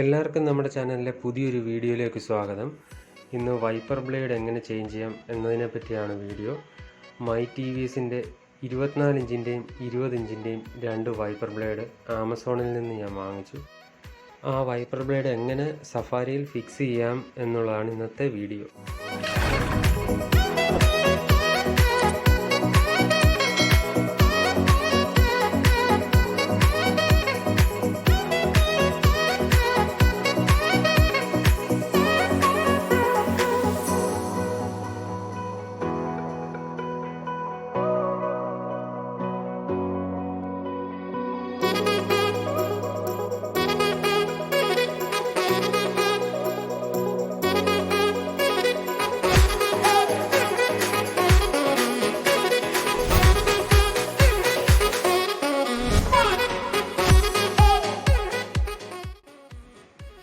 എല്ലാവർക്കും നമ്മുടെ ചാനലിലെ പുതിയൊരു വീഡിയോയിലേക്ക് സ്വാഗതം. ഇന്ന് വൈപ്പർ ബ്ലേഡ് എങ്ങനെ ചേഞ്ച് ചെയ്യാം എന്നതിനെ പറ്റിയാണ് വീഡിയോ. മൈ TVSൻ്റെ 24 ഇഞ്ചിൻ്റെയും 20 ഇഞ്ചിൻ്റെയും രണ്ട് വൈപ്പർ ബ്ലേഡ് ആമസോണിൽ നിന്ന് ഞാൻ വാങ്ങിച്ചു. ആ വൈപ്പർ ബ്ലേഡ് എങ്ങനെ സഫാരിയിൽ ഫിക്സ് ചെയ്യാം എന്നുള്ളതാണ് ഇന്നത്തെ വീഡിയോ.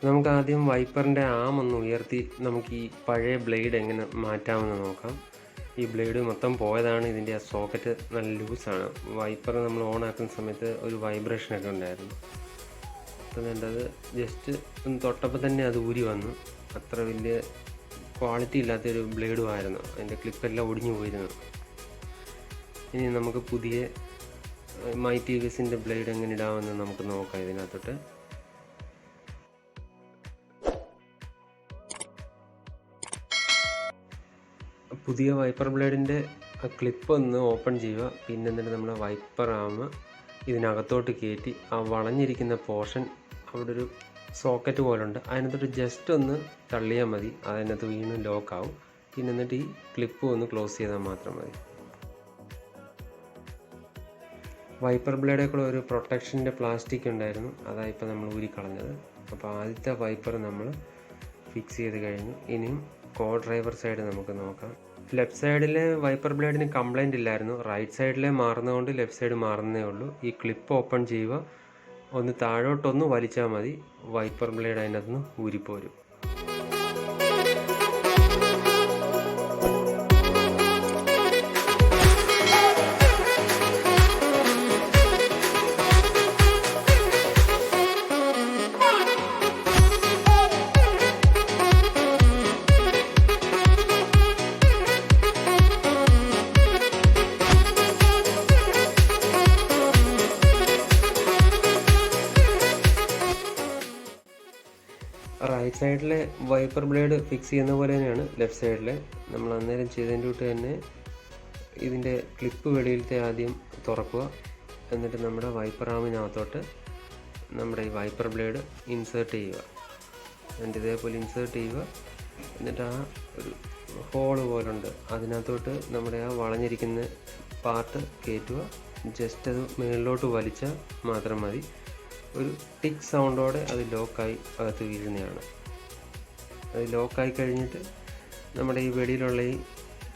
നമുക്ക് ആദ്യം വൈപ്പറിൻ്റെ ആം ഒന്ന് ഉയർത്തി നമുക്ക് ഈ പഴയ ബ്ലേഡ് എങ്ങനെ മാറ്റാമെന്ന് നോക്കാം. ഈ ബ്ലേഡ് മൊത്തം പോയതാണ്. ഇതിൻ്റെ ആ സോക്കറ്റ് നല്ല ലൂസാണ്. വൈപ്പർ നമ്മൾ ഓൺ ആക്കുന്ന സമയത്ത് ഒരു വൈബ്രേഷനൊക്കെ ഉണ്ടായിരുന്നു. അപ്പം വേണ്ടത് ജസ്റ്റ് ഒന്ന് തൊട്ടപ്പോൾ തന്നെ അത് ഊരി വന്നു. അത്ര വലിയ ക്വാളിറ്റി ഇല്ലാത്തൊരു ബ്ലേഡും ആയിരുന്നു. അതിൻ്റെ ക്ലിപ്പെല്ലാം ഒടിഞ്ഞു പോയിരുന്നു. ഇനി നമുക്ക് പുതിയ മൈ TVSൻ്റെ ബ്ലേഡ് എങ്ങനെ ഇടാമെന്ന് നമുക്ക് നോക്കാം. ഇതിനകത്തോട്ട് പുതിയ വൈപ്പർ ബ്ലേഡിൻ്റെ ക്ലിപ്പ് ഒന്ന് ഓപ്പൺ ചെയ്യുക. പിന്നെ എന്നിട്ട് നമ്മൾ വൈപ്പർ ആം ഇതിനകത്തോട്ട് കയറ്റി ആ വളഞ്ഞിരിക്കുന്ന പോർഷൻ അവിടെ ഒരു സോക്കറ്റ് പോലുണ്ട്, അതിനകത്തോട്ട് ജസ്റ്റ് ഒന്ന് തള്ളിയാൽ മതി. അതിനകത്ത് വീണ്ടും ലോക്കാവും. പിന്നെ എന്നിട്ട് ഈ ക്ലിപ്പ് ഒന്ന് ക്ലോസ് ചെയ്താൽ മാത്രം മതി. വൈപ്പർ ബ്ലേഡിൽ കൂടെ ഒരു പ്രൊട്ടക്ഷൻ്റെ പ്ലാസ്റ്റിക് ഉണ്ടായിരുന്നു, അതാണ് ഇപ്പോൾ നമ്മൾ ഊരിക്കളഞ്ഞത്. അപ്പോൾ ആദ്യത്തെ വൈപ്പർ നമ്മൾ ഫിക്സ് ചെയ്ത് കഴിഞ്ഞു. ഇനിയും കോ ഡ്രൈവർ സൈഡ് നമുക്ക് നോക്കാം. ലെഫ്റ്റ് സൈഡിലെ വൈപ്പർ ബ്ലേഡിന് കംപ്ലൈൻറ്റ് ഇല്ലായിരുന്നു. റൈറ്റ് സൈഡിലെ മാറുന്നതുകൊണ്ട് ലെഫ്റ്റ് സൈഡ് മാറുന്നേ ഉള്ളൂ. ഈ ക്ലിപ്പ് ഓപ്പൺ ചെയ്യുക, ഒന്ന് താഴോട്ടൊന്ന് വലിച്ചാൽ മതി. വൈപ്പർ ബ്ലേഡ് അതിനകത്ത് നിന്ന് ഊരിപ്പോരും. റൈറ്റ് സൈഡിലെ വൈപ്പർ ബ്ലേഡ് ഫിക്സ് ചെയ്യുന്ന പോലെ തന്നെയാണ് ലെഫ്റ്റ് സൈഡിലെ. നമ്മൾ അന്നേരം ചെയ്തതിൻ്റെ കൂട്ട് തന്നെ ഇതിൻ്റെ ക്ലിപ്പ് വെളിയിലത്തെ ആദ്യം തുറക്കുക. എന്നിട്ട് നമ്മുടെ വൈപ്പർ ആമിനകത്തോട്ട് നമ്മുടെ ഈ വൈപ്പർ ബ്ലേഡ് ഇൻസേർട്ട് ചെയ്യുക. എന്നിട്ട് ഇതേപോലെ ഇൻസേർട്ട് ചെയ്യുക. എന്നിട്ട് ആ ഒരു ഹോള് പോലുണ്ട്, അതിനകത്തോട്ട് നമ്മുടെ ആ വളഞ്ഞിരിക്കുന്ന പാർട്ട് കയറ്റുക. ജസ്റ്റ് അത് മുകളിലോട്ട് വലിച്ചാൽ മാത്രം മതി. ഒരു ടിക്ക് സൗണ്ടോടെ അത് ലോക്കായി അകത്ത് വീഴുന്നതാണ്. അത് ലോക്കായി കഴിഞ്ഞിട്ട് നമ്മുടെ ഈ വെളിയിലുള്ള ഈ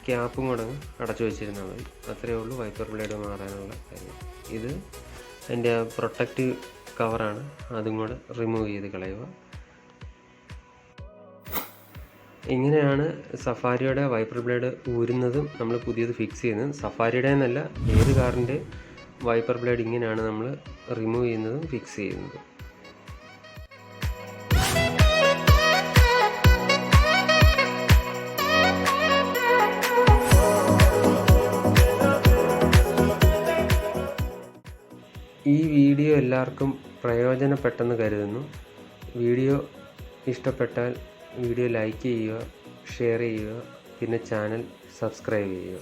ക്യാപ്പും കൂടെ അടച്ചു വെച്ചിരുന്നാൽ മതി. അത്രയേ ഉള്ളൂ വൈപ്പർ ബ്ലേഡ് മാറാനുള്ള കാര്യം. ഇത് അതിൻ്റെ ആ പ്രൊട്ടക്റ്റീവ് കവറാണ്, അതും കൂടെ റിമൂവ് ചെയ്ത് കളയുക. ഇങ്ങനെയാണ് സഫാരിയുടെ വൈപ്പർ ബ്ലേഡ് ഊരുന്നതും നമ്മൾ പുതിയത് ഫിക്സ് ചെയ്യുന്നതും. സഫാരിയുടെ എന്നല്ല, ഏത് കാറിൻ്റെ വൈപ്പർ ബ്ലേഡ് ഇങ്ങനെയാണ് നമ്മൾ റിമൂവ് ചെയ്യുന്നതും ഫിക്സ് ചെയ്യുന്നതും. ഈ വീഡിയോ എല്ലാവർക്കും പ്രയോജനപ്പെട്ടെന്ന് കരുതുന്നു. വീഡിയോ ഇഷ്ടപ്പെട്ടാൽ വീഡിയോ ലൈക്ക് ചെയ്യുക, ഷെയർ ചെയ്യുക, പിന്നെ ചാനൽ സബ്സ്ക്രൈബ് ചെയ്യുക.